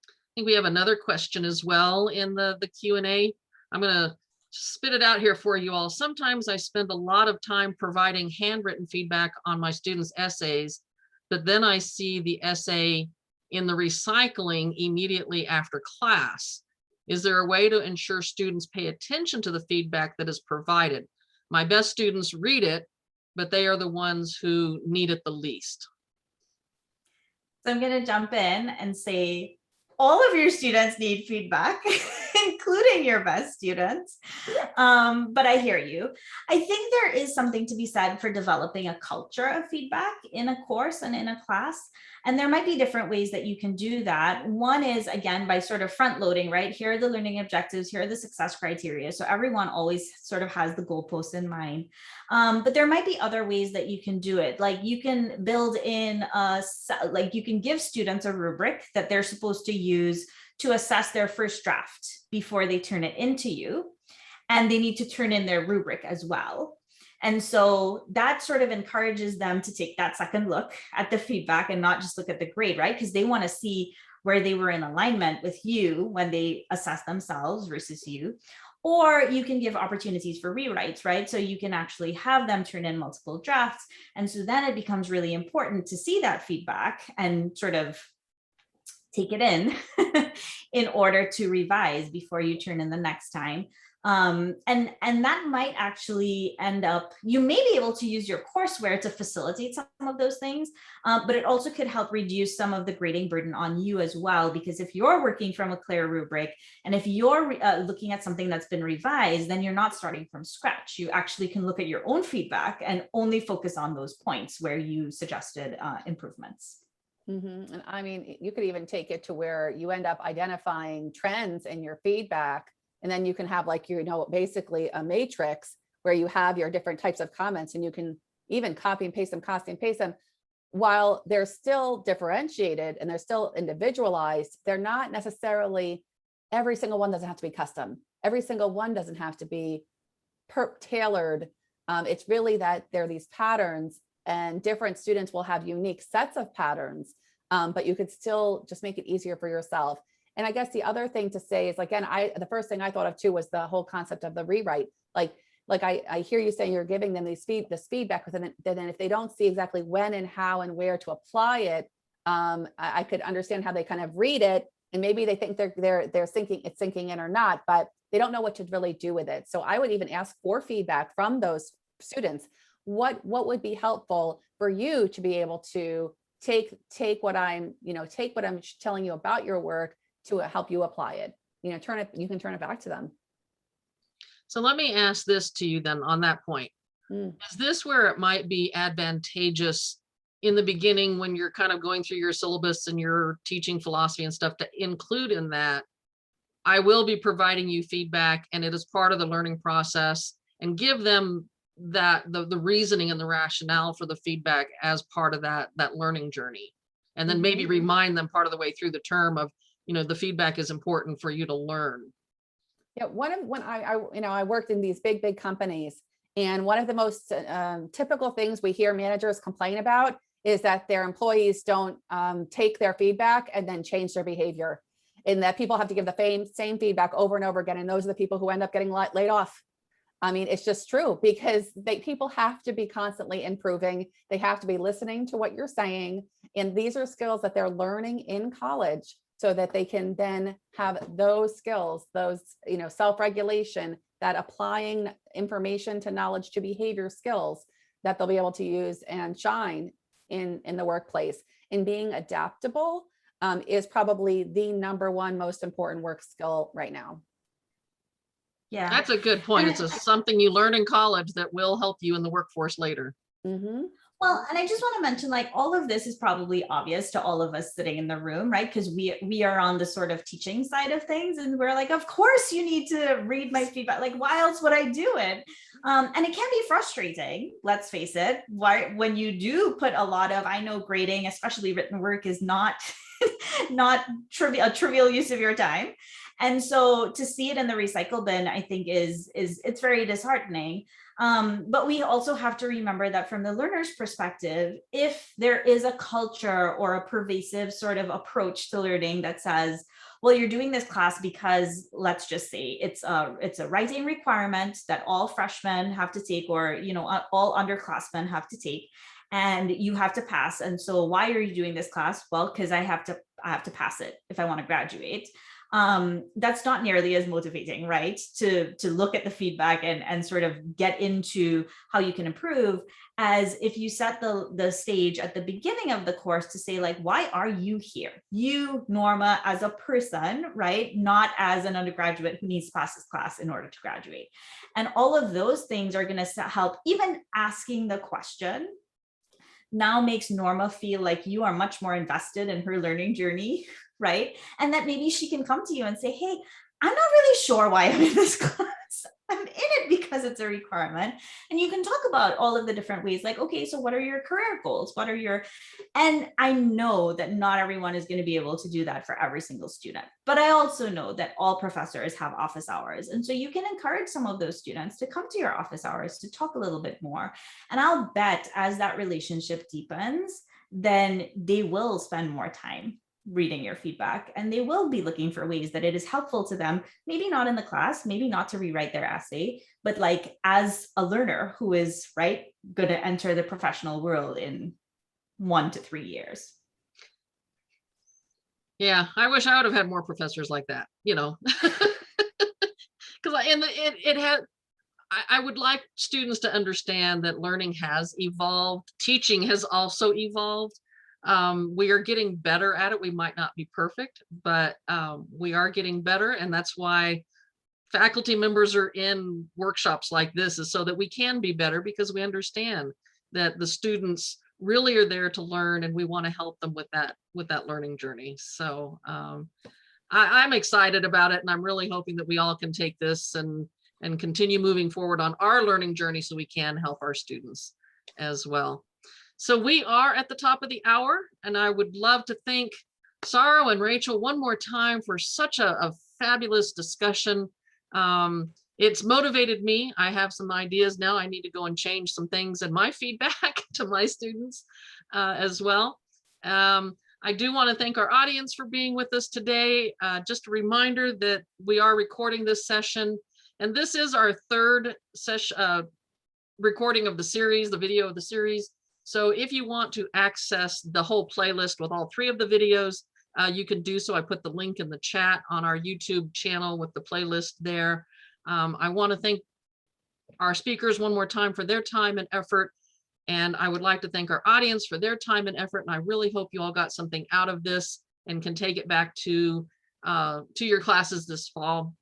I think we have another question as well in the Q&A. I'm going to spit it out here for you all. Sometimes I spend a lot of time providing handwritten feedback on my students' essays, but then I see the essay in the recycling immediately after class. Is there a way to ensure students pay attention to the feedback that is provided? My best students read it, but they are the ones who need it the least. So I'm going to jump in and say all of your students need feedback, including your best students. But I hear you. I think there is something to be said for developing a culture of feedback in a course and in a class. And there might be different ways that you can do that. One is, again, by sort of front loading, right? Here are the learning objectives, here are the success criteria. So everyone always sort of has the goalposts in mind. But there might be other ways that you can do it. Like you can build in, like you can give students a rubric that they're supposed to use to assess their first draft before they turn it into you. And they need to turn in their rubric as well. And so that sort of encourages them to take that second look at the feedback and not just look at the grade, right? Because they want to see where they were in alignment with you when they assess themselves versus you. Or you can give opportunities for rewrites, right? So you can actually have them turn in multiple drafts. And so then it becomes really important to see that feedback and sort of take it in order to revise before you turn in the next time. And that might actually end up, you may be able to use your courseware to facilitate some of those things, but it also could help reduce some of the grading burden on you as well, because if you're working from a clear rubric, and if you're looking at something that's been revised, then you're not starting from scratch. You actually can look at your own feedback and only focus on those points where you suggested improvements. And I mean, you could even take it to where you end up identifying trends in your feedback. And then you can have like, basically a matrix where you have your different types of comments, and you can even copy and paste them, while they're still differentiated and they're still individualized. They're not necessarily, every single one doesn't have to be custom. Every single one doesn't have to be tailored. It's really that there are these patterns, and different students will have unique sets of patterns, but you could still just make it easier for yourself. And I guess the other thing to say is, again, the first thing I thought of too was the whole concept of the rewrite. Like I hear you saying you're giving them this feedback, but then if they don't see exactly when and how and where to apply it, I could understand how they kind of read it, and maybe they think they're thinking it's sinking in or not, but they don't know what to really do with it. So I would even ask for feedback from those students. What would be helpful for you to be able to take what I'm telling you about your work to help you apply it. You can turn it back to them. So let me ask this to you then on that point. Is this where it might be advantageous in the beginning when you're kind of going through your syllabus and your teaching philosophy and stuff to include in that, I will be providing you feedback and it is part of the learning process, and give them that the reasoning and the rationale for the feedback as part of that learning journey, and then maybe remind them part of the way through the term of, the feedback is important for you to learn. Yeah, when I worked in these big companies, and one of the most typical things we hear managers complain about is that their employees don't take their feedback and then change their behavior, and that people have to give the same feedback over and over again, and those are the people who end up getting laid off. I mean, it's just true, because people have to be constantly improving. They have to be listening to what you're saying, and these are skills that they're learning in college, so that they can then have those skills, those, self-regulation, that applying information to knowledge to behavior skills that they'll be able to use and shine in the workplace. And being adaptable is probably the number one most important work skill right now. Yeah, That's a good point. It's something you learn in college that will help you in the workforce later. Well, and I just want to mention, like, all of this is probably obvious to all of us sitting in the room, right? Because we are on the sort of teaching side of things, and we're like, of course you need to read my feedback. Like, why else would I do it? And it can be frustrating, let's face it. When you do put a lot of, I know grading, especially written work, is not a trivial use of your time. And so to see it in the recycle bin, I think it's very disheartening. But we also have to remember that from the learner's perspective, if there is a culture or a pervasive sort of approach to learning that says, well, you're doing this class because, let's just say it's a writing requirement that all freshmen have to take, or all underclassmen have to take, and you have to pass. And so why are you doing this class? Well, because I have to pass it if I want to graduate. that's not nearly as motivating, right? To look at the feedback and sort of get into how you can improve, as if you set the stage at the beginning of the course to say, like, why are you here? You, Norma, as a person, right? Not as an undergraduate who needs to pass this class in order to graduate. And all of those things are going to help. Even asking the question now makes Norma feel like you are much more invested in her learning journey, right? And that maybe she can come to you and say, hey, I'm not really sure why I'm in this class. I'm in it because it's a requirement. And you can talk about all of the different ways, like, okay, so what are your career goals? What are your, and I know that not everyone is going to be able to do that for every single student, but I also know that all professors have office hours. And so you can encourage some of those students to come to your office hours to talk a little bit more. And I'll bet as that relationship deepens, then they will spend more time reading your feedback, and they will be looking for ways that it is helpful to them, maybe not in the class, maybe not to rewrite their essay, but like as a learner who is going to enter the professional world in 1 to 3 years. Yeah, I wish I would have had more professors like that, because it had, I would like students to understand that learning has evolved, teaching has also evolved. We are getting better at it. We might not be perfect, but we are getting better. And that's why faculty members are in workshops like this, is so that we can be better, because we understand that the students really are there to learn, and we want to help them with that learning journey. So I'm excited about it, and I'm really hoping that we all can take this and continue moving forward on our learning journey so we can help our students as well. So we are at the top of the hour, and I would love to thank Saro and Rachel one more time for such a fabulous discussion. It's motivated me. I have some ideas now. I need to go and change some things in my feedback to my students as well. I do want to thank our audience for being with us today. Just a reminder that we are recording this session, and this is our third session recording of the series, the video of the series. So if you want to access the whole playlist with all 3 of the videos, you can do so. I put the link in the chat on our YouTube channel with the playlist there. I want to thank our speakers one more time for their time and effort. And I would like to thank our audience for their time and effort. And I really hope you all got something out of this and can take it back to your classes this fall.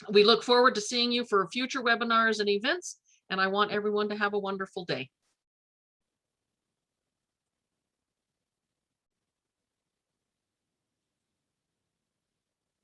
We look forward to seeing you for future webinars and events. And I want everyone to have a wonderful day.